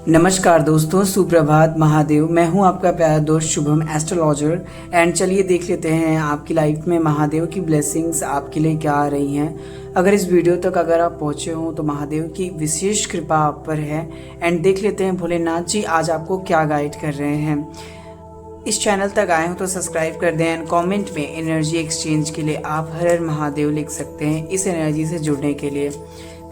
नमस्कार दोस्तों, सुप्रभात महादेव। मैं हूं आपका प्यारा दोस्त शुभम, एस्ट्रोलॉजर। एंड चलिए देख लेते हैं आपकी लाइफ में महादेव की ब्लेसिंग्स आपके लिए क्या आ रही हैं। अगर इस वीडियो तक अगर आप पहुंचे हो तो महादेव की विशेष कृपा आप पर है। एंड देख लेते हैं भोलेनाथ जी आज आपको क्या गाइड कर रहे हैं। इस चैनल तक आए हो तो सब्सक्राइब कर दें एंड कमेंट में एनर्जी एक्सचेंज के लिए आप हर हर महादेव लिख सकते हैं इस एनर्जी से जुड़ने के लिए।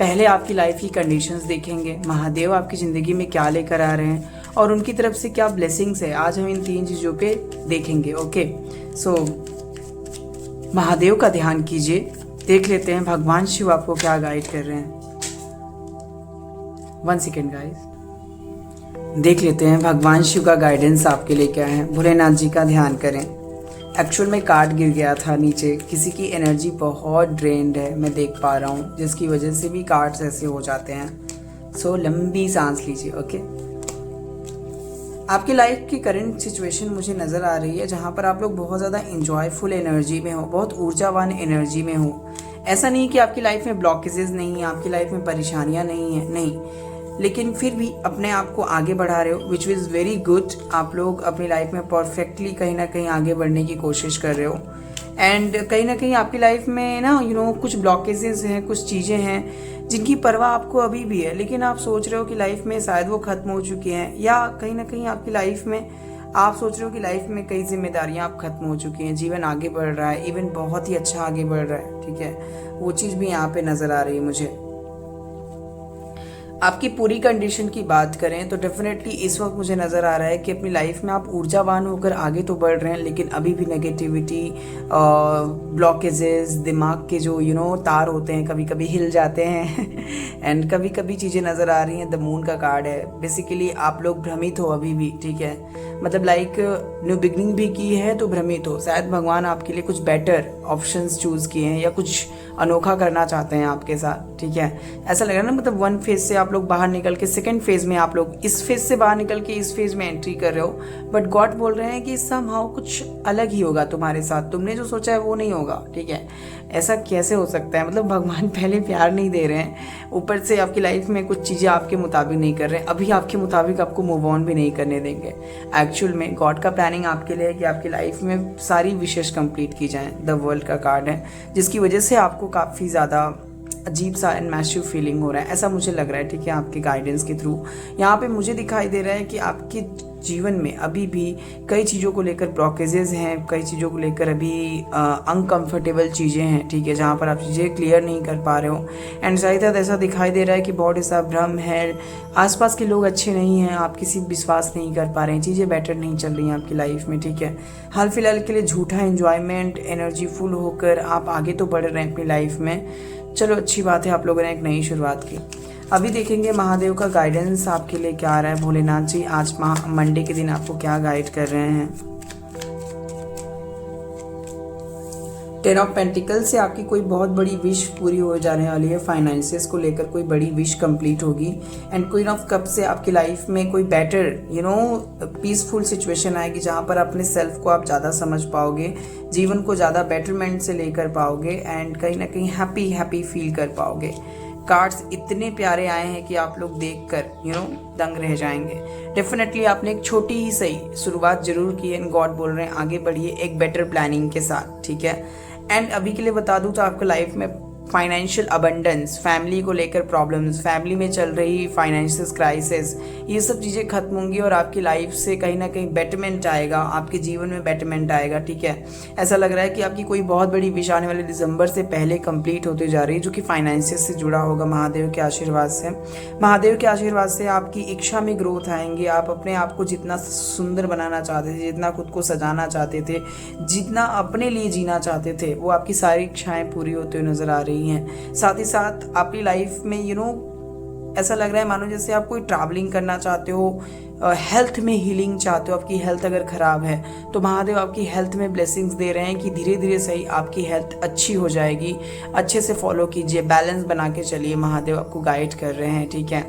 पहले आपकी लाइफ की कंडीशंस देखेंगे, महादेव आपकी ज़िंदगी में क्या लेकर आ रहे हैं और उनकी तरफ से क्या ब्लेसिंग्स है। आज हम इन 3 चीज़ों पे देखेंगे। ओके, सो महादेव का ध्यान कीजिए। देख लेते हैं भगवान शिव आपको क्या गाइड कर रहे हैं। 1 सेकेंड गाइस, देख लेते हैं भगवान शिव का गाइडेंस आपके लिए क्या है। भोलेनाथ जी का ध्यान करें। एक्चुअल में कार्ड गिर गया था नीचे, किसी की एनर्जी बहुत ड्रेन्ड है, मैं देख पा रहा हूँ, जिसकी वजह से भी कार्ड्स ऐसे हो जाते हैं। सो लंबी सांस लीजिए। ओके, आपकी लाइफ की करंट सिचुएशन मुझे नज़र आ रही है जहाँ पर आप लोग बहुत ज़्यादा इंजॉयफुल एनर्जी में हो, बहुत ऊर्जावान एनर्जी में हो। ऐसा नहीं कि आपकी लाइफ में ब्लॉकेजेस नहीं है, आपकी लाइफ में परेशानियाँ नहीं है, नहीं, लेकिन फिर भी अपने आप को आगे बढ़ा रहे हो, विच इज़ वेरी गुड। आप लोग अपनी लाइफ में परफेक्टली कहीं ना कहीं आगे बढ़ने की कोशिश कर रहे हो। एंड कहीं ना कहीं आपकी लाइफ में ना कुछ ब्लॉकेजेस हैं, कुछ चीज़ें हैं जिनकी परवाह आपको अभी भी है, लेकिन आप सोच रहे हो कि लाइफ में शायद वो ख़त्म हो चुकी हैं, या कहीं ना कहीं आपकी लाइफ में आप सोच रहे हो कि लाइफ में कई जिम्मेदारियां आप खत्म हो चुकी हैं, जीवन आगे बढ़ रहा है, इवन बहुत ही अच्छा आगे बढ़ रहा है। ठीक है, वो चीज़ भी यहाँ पे नज़र आ रही है मुझे। आपकी पूरी कंडीशन की बात करें तो डेफिनेटली इस वक्त मुझे नज़र आ रहा है कि अपनी लाइफ में आप ऊर्जावान होकर आगे तो बढ़ रहे हैं, लेकिन अभी भी नेगेटिविटी, ब्लॉकेजेस, दिमाग के जो तार होते हैं कभी कभी हिल जाते हैं एंड कभी कभी चीज़ें नज़र आ रही हैं। द मून का कार्ड है। बेसिकली आप लोग भ्रमित हो अभी भी। ठीक है, मतलब लाइक न्यू बिगनिंग भी की है तो भ्रमित हो। शायद भगवान आपके लिए कुछ बेटर ऑप्शंस चूज़ किए हैं या कुछ अनोखा करना चाहते हैं आपके साथ। ठीक है, ऐसा लग रहा है ना, मतलब 1 फेज से आप लोग बाहर निकल के 2nd फेज में, आप लोग इस फेज से बाहर निकल के इस फेज में एंट्री कर रहे हो। बट गॉड बोल रहे हैं कि समहाउ कुछ अलग ही होगा तुम्हारे साथ, तुमने जो सोचा है वो नहीं होगा। ठीक है, ऐसा कैसे हो सकता है? मतलब भगवान पहले प्यार नहीं दे रहे हैं, ऊपर से आपकी लाइफ में कुछ चीज़ें आपके मुताबिक नहीं कर रहे हैं, अभी आपके मुताबिक आपको मूव ऑन भी नहीं करने देंगे। एक्चुअल में गॉड का प्लानिंग आपके लिए है कि आपकी लाइफ में सारी विशेष कंप्लीट की जाएं। द वर्ल्ड का कार्ड है, जिसकी वजह से आपको काफ़ी ज़्यादा अजीब सा एंड मैसिव फीलिंग हो रहा है, ऐसा मुझे लग रहा है। ठीक है, आपके गाइडेंस के थ्रू यहाँ पे मुझे दिखाई दे रहा है कि आपके जीवन में अभी भी कई चीज़ों को लेकर ब्लॉकेजेस हैं, कई चीज़ों को लेकर अभी अनकंफर्टेबल चीज़ें हैं। ठीक है, जहाँ पर आप चीज़ें क्लियर नहीं कर पा रहे हो। एंड साथ ही ऐसा दिखाई दे रहा है कि बहुत ऐसा भ्रम है, आसपास के लोग अच्छे नहीं हैं, आप किसी विश्वास नहीं कर पा रहे हैं, चीज़ें बेटर नहीं चल रही हैं आपकी लाइफ में। ठीक है, हाल फिलहाल के लिए झूठा एंजॉयमेंट, एनर्जी फुल होकर आप आगे तो बढ़ रहे हैं अपनी लाइफ में। चलो अच्छी बात है, आप लोगों ने एक नई शुरुआत की। अभी देखेंगे महादेव का गाइडेंस आपके लिए क्या आ रहा है। भोलेनाथ जी आज मंडे के दिन आपको क्या गाइड कर रहे हैं। 10 ऑफ पेंटिकल्स से आपकी कोई बहुत बड़ी विश पूरी हो जाने वाली है, फाइनेंसेस को लेकर कोई बड़ी विश कंप्लीट होगी। एंड क्वीन ऑफ कप से आपकी लाइफ में कोई बेटर पीसफुल सिचुएशन आएगी, जहाँ पर अपने सेल्फ को आप ज़्यादा समझ पाओगे, जीवन को ज़्यादा बेटरमेंट से लेकर पाओगे एंड कहीं ना कहीं हैप्पी फील कर पाओगे। कार्ड्स इतने प्यारे आए हैं कि आप लोग देखकर दंग रह जाएंगे। डेफिनेटली आपने एक छोटी ही सही शुरुआत जरूर की है, गॉड बोल रहे हैं आगे बढ़िए एक बेटर प्लानिंग के साथ। ठीक है, एंड अभी के लिए बता दूं तो आपके लाइफ में फाइनेंशियल अबंडेंस, फैमिली को लेकर प्रॉब्लम्स, फैमिली में चल रही फाइनेंशियल क्राइसिस, ये सब चीज़ें खत्म होंगी और आपकी लाइफ से कहीं ना कहीं बेटरमेंट आएगा, आपके जीवन में बेटरमेंट आएगा। ठीक है, ऐसा लग रहा है कि आपकी कोई बहुत बड़ी विश आने वाले दिसंबर से पहले कंप्लीट होते जा रही है, जो कि फाइनेंशियल से जुड़ा होगा। महादेव के आशीर्वाद से, महादेव के आशीर्वाद से आपकी इच्छा में ग्रोथ आएंगे। आप अपने आप को जितना सुंदर बनाना चाहते थे, जितना खुद को सजाना चाहते थे, जितना अपने लिए जीना चाहते थे, वो आपकी सारी इच्छाएं पूरी होते हुए नजर आ रही हैं। साथ ही साथ आपकी लाइफ में ऐसा लग रहा है मानो जैसे आप कोई ट्रैवलिंग करना चाहते हो, हेल्थ में हीलिंग चाहते हो, आपकी हेल्थ अगर ख़राब है तो महादेव आपकी हेल्थ में ब्लेसिंग्स दे रहे हैं कि धीरे धीरे सही आपकी हेल्थ अच्छी हो जाएगी। अच्छे से फॉलो कीजिए, बैलेंस बना के चलिए, महादेव आपको गाइड कर रहे हैं, ठीक है।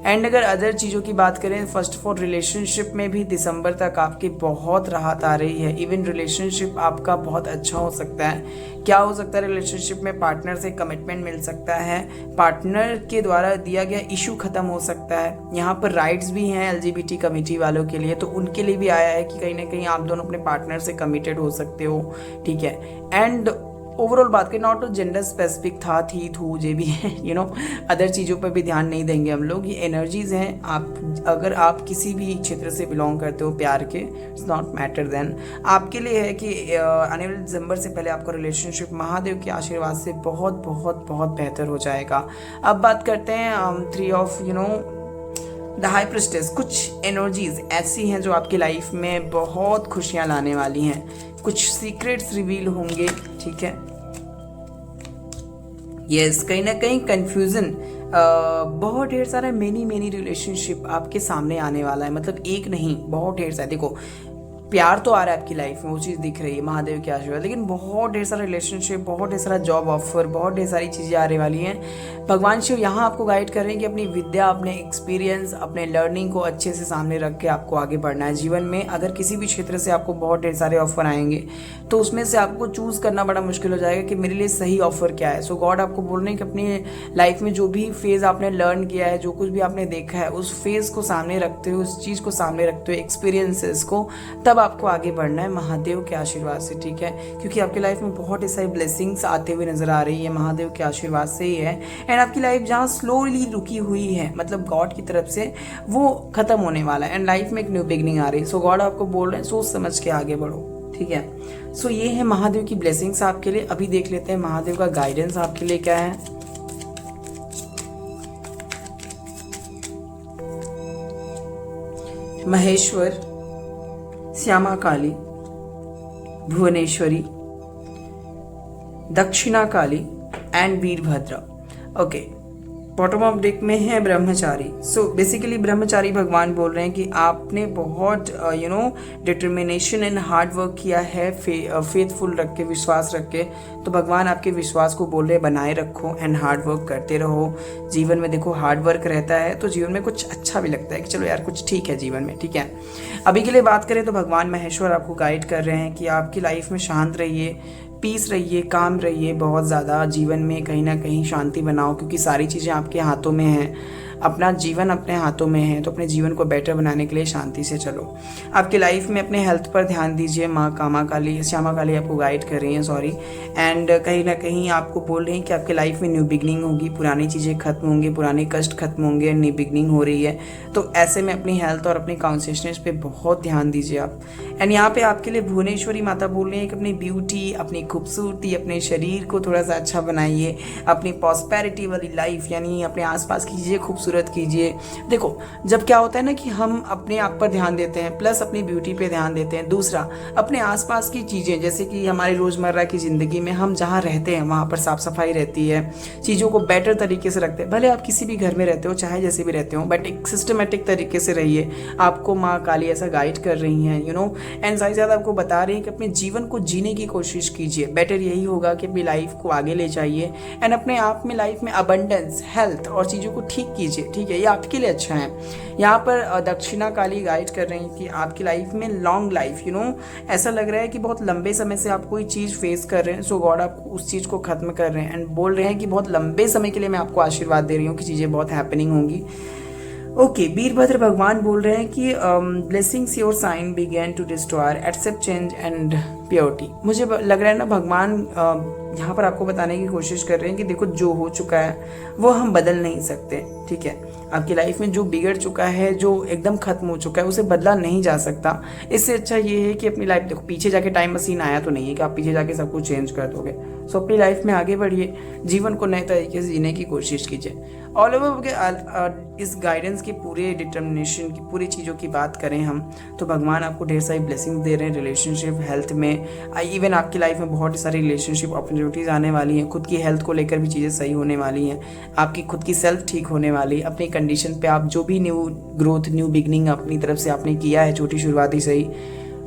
एंड अगर अदर चीज़ों की बात करें, फर्स्ट ऑफ ऑल रिलेशनशिप में भी दिसंबर तक आपकी बहुत राहत आ रही है। इवन रिलेशनशिप आपका बहुत अच्छा हो सकता है। क्या हो सकता है रिलेशनशिप में? पार्टनर से कमिटमेंट मिल सकता है, पार्टनर के द्वारा दिया गया इशू खत्म हो सकता है। यहाँ पर राइट्स भी हैं LGBT कमिटी वालों के लिए, तो उनके लिए भी आया है कि कहीं ना कहीं आप दोनों अपने पार्टनर से कमिटेड हो सकते हो, ठीक है। एंड ओवरऑल बात करें, नॉट जेंडर स्पेसिफिक था, थी, थू, जे भी है, अदर चीज़ों पर भी ध्यान नहीं देंगे हम लोग। ये एनर्जीज हैं। आप अगर आप किसी भी क्षेत्र से बिलोंग करते हो प्यार के, इट्स नॉट मैटर देन, आपके लिए है कि आने वाले दिसंबर से पहले आपका रिलेशनशिप महादेव के आशीर्वाद से बहुत बहुत बहुत बेहतर हो जाएगा। अब बात करते हैं 3 ऑफ द हाई प्रिस्टेस। कुछ एनर्जीज ऐसी हैं जो आपकी लाइफ में बहुत खुशियाँ लाने वाली हैं। कुछ सीक्रेट्स रिवील होंगे, ठीक है। यस, कहीं ना कहीं कंफ्यूजन, बहुत ढेर सारा मेनी रिलेशनशिप आपके सामने आने वाला है। मतलब एक नहीं, बहुत ढेर सारा। देखो, प्यार तो आ रहा है आपकी लाइफ में, वो चीज़ दिख रही है महादेव के आशीर्वाद, लेकिन बहुत ढेर सारा रिलेशनशिप, बहुत ढेर सारा जॉब ऑफर, बहुत ढेर सारी चीज़ें आने वाली हैं। भगवान शिव यहाँ आपको गाइड कर रहे हैं कि अपनी विद्या, अपने एक्सपीरियंस, अपने लर्निंग को अच्छे से सामने रख के आपको आगे बढ़ना है जीवन में। अगर किसी भी क्षेत्र से आपको बहुत ढेर सारे ऑफर आएंगे तो उसमें से आपको चूज़ करना बड़ा मुश्किल हो जाएगा कि मेरे लिए सही ऑफर क्या है। सो गॉड आपको बोल रहे हैं कि अपनी लाइफ में जो भी फेज़ आपने लर्न किया है, जो कुछ भी आपने देखा है, उस फेज़ को सामने रखते हुए, उस चीज़ को सामने रखते हुए, एक्सपीरियंसेस को, तब आपको आगे बढ़ना है महादेव के आशीर्वाद से, ठीक है। क्योंकि आपकी लाइफ में बहुत सारी ब्लेसिंग्स आते हुए नजर आ रही है, महादेव के आशीर्वाद से ही है। एंड आपकी लाइफ जहाँ स्लोली रुकी हुई है, मतलब गॉड की तरफ से, वो खत्म होने वाला है। एंड लाइफ में एक न्यू बिगनिंग आ रही है। सो गॉड आपको बोल रहे हैं सोच समझ के आगे बढ़ो, ठीक है। सो ये है महादेव की ब्लेसिंग्स आपके लिए। अभी देख लेते हैं महादेव का गाइडेंस आपके लिए क्या है। Maheshwar, Shyama Kali, Bhuvaneshwari, Dakshina Kali and Veerabhadra. Okay, bottom of deck में है ब्रह्मचारी। सो बेसिकली ब्रह्मचारी भगवान बोल रहे हैं कि आपने बहुत डिटर्मिनेशन एंड हार्ड वर्क किया है, फेथफुल रख के, विश्वास रख के। तो भगवान आपके विश्वास को बोल रहे हैं बनाए रखो एंड हार्ड वर्क करते रहो। जीवन में देखो हार्ड वर्क रहता है तो जीवन में कुछ अच्छा भी लगता है कि चलो यार कुछ ठीक है जीवन में, ठीक है। अभी के लिए बात करें तो भगवान महेश्वर आपको गाइड कर रहे हैं कि आपकी लाइफ में शांत रहिए, पीस रहिए, काम रहिए, बहुत ज़्यादा जीवन में कहीं ना कहीं शांति बनाओ, क्योंकि सारी चीज़ें आपके हाथों में हैं। अपना जीवन अपने हाथों में है, तो अपने जीवन को बेटर बनाने के लिए शांति से चलो। आपकी लाइफ में अपने हेल्थ पर ध्यान दीजिए। माँ कामा काली, श्यामा काली आपको गाइड कर रही हैं, सॉरी। एंड कहीं ना कहीं आपको बोल रही हैं कि आपकी लाइफ में न्यू बिगनिंग होगी, पुरानी चीज़ें खत्म होंगी, पुराने कष्ट खत्म होंगे, न्यू बिगनिंग हो रही है। तो ऐसे में अपनी हेल्थ और अपनी कॉन्शियसनेस पे बहुत ध्यान दीजिए आप। एंड यहाँ पे आपके लिए भुवनेश्वरी माता बोल रही है कि अपनी ब्यूटी, अपनी खूबसूरती, अपने शरीर को थोड़ा सा अच्छा बनाइए, अपनी प्रॉस्पेरिटी वाली लाइफ, यानी अपने आसपास की चीज़ें खूबसूरत कीजिए। देखो, जब क्या होता है ना कि हम अपने आप पर ध्यान देते हैं, प्लस अपनी ब्यूटी पे ध्यान देते हैं, दूसरा अपने आसपास की चीज़ें, जैसे कि हमारी रोज़मर्रा की ज़िंदगी में हम जहाँ रहते हैं वहाँ पर साफ़ सफाई रहती है, चीज़ों को बेटर तरीके से रखते हैं। भले आप किसी भी घर में रहते हो, चाहे जैसे भी रहते हो, बट एक सिस्टमेटिक तरीके से रहिए। आपको माँ काली ऐसा गाइड कर रही हैं, एंड साथ ही साथ आपको बता रही हैं कि अपने जीवन को जीने की कोशिश कीजिए। बेटर यही होगा कि अपनी लाइफ को आगे ले जाइए एंड अपने आप में लाइफ में अबंडेंस, हेल्थ और चीज़ों को ठीक कीजिए, ठीक है। ये आपके लिए अच्छा है। यहाँ पर दक्षिणा काली गाइड कर रही हैं कि आपकी लाइफ में लॉन्ग लाइफ, ऐसा लग रहा है कि बहुत लंबे समय से आप कोई चीज़ फेस कर रहे हैं। सो गॉड आपको उस चीज़ को खत्म कर रहे हैं एंड बोल रहे हैं कि बहुत लंबे समय के लिए मैं आपको आशीर्वाद दे रही हूँ कि चीज़ें बहुत हैपनिंग होंगी। ओके, वीरभद्र भगवान बोल रहे हैं कि blessings your sign begin to destroy, accept change and purity. मुझे लग रहा है ना भगवान यहाँ पर आपको बताने की कोशिश कर रहे हैं कि देखो, जो हो चुका है वो हम बदल नहीं सकते, ठीक है। आपकी लाइफ में जो बिगड़ चुका है, जो एकदम खत्म हो चुका है, उसे बदला नहीं जा सकता। इससे अच्छा ये है कि अपनी लाइफ, देखो पीछे जाके टाइम मशीन आया तो नहीं है कि आप पीछे जाके सब कुछ चेंज कर दोगे। सो अपनी लाइफ में आगे बढ़िए, जीवन को नए तरीके से जीने की कोशिश कीजिए। ऑल ओवर के इस गाइडेंस की पूरे डिटर्मिनेशन की पूरी चीज़ों की बात करें हम तो भगवान आपको ढेर सारी ब्लेसिंग दे रहे हैं रिलेशनशिप हेल्थ में। इवन आपकी लाइफ में बहुत सारी रिलेशनशिप अपॉर्चुनिटीज़ आने वाली हैं, खुद की हेल्थ को लेकर भी चीज़ें सही होने वाली हैं, आपकी खुद की सेल्फ ठीक होने वाली है। अपनी कंडीशन पे आप जो भी न्यू ग्रोथ न्यू बिगनिंग अपनी तरफ से आपने किया है, छोटी शुरुआती सही,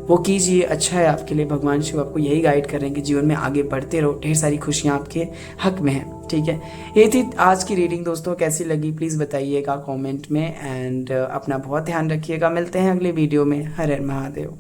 वो कीजिए, अच्छा है आपके लिए। भगवान शिव आपको यही गाइड कर रहे हैं कि जीवन में आगे बढ़ते रहो, ढेर सारी खुशियाँ आपके हक में हैं। ठीक है, ये थी आज की रीडिंग दोस्तों, कैसी लगी प्लीज़ बताइएगा कमेंट में। एंड अपना बहुत ध्यान रखिएगा, मिलते हैं अगले वीडियो में। हर हर महादेव।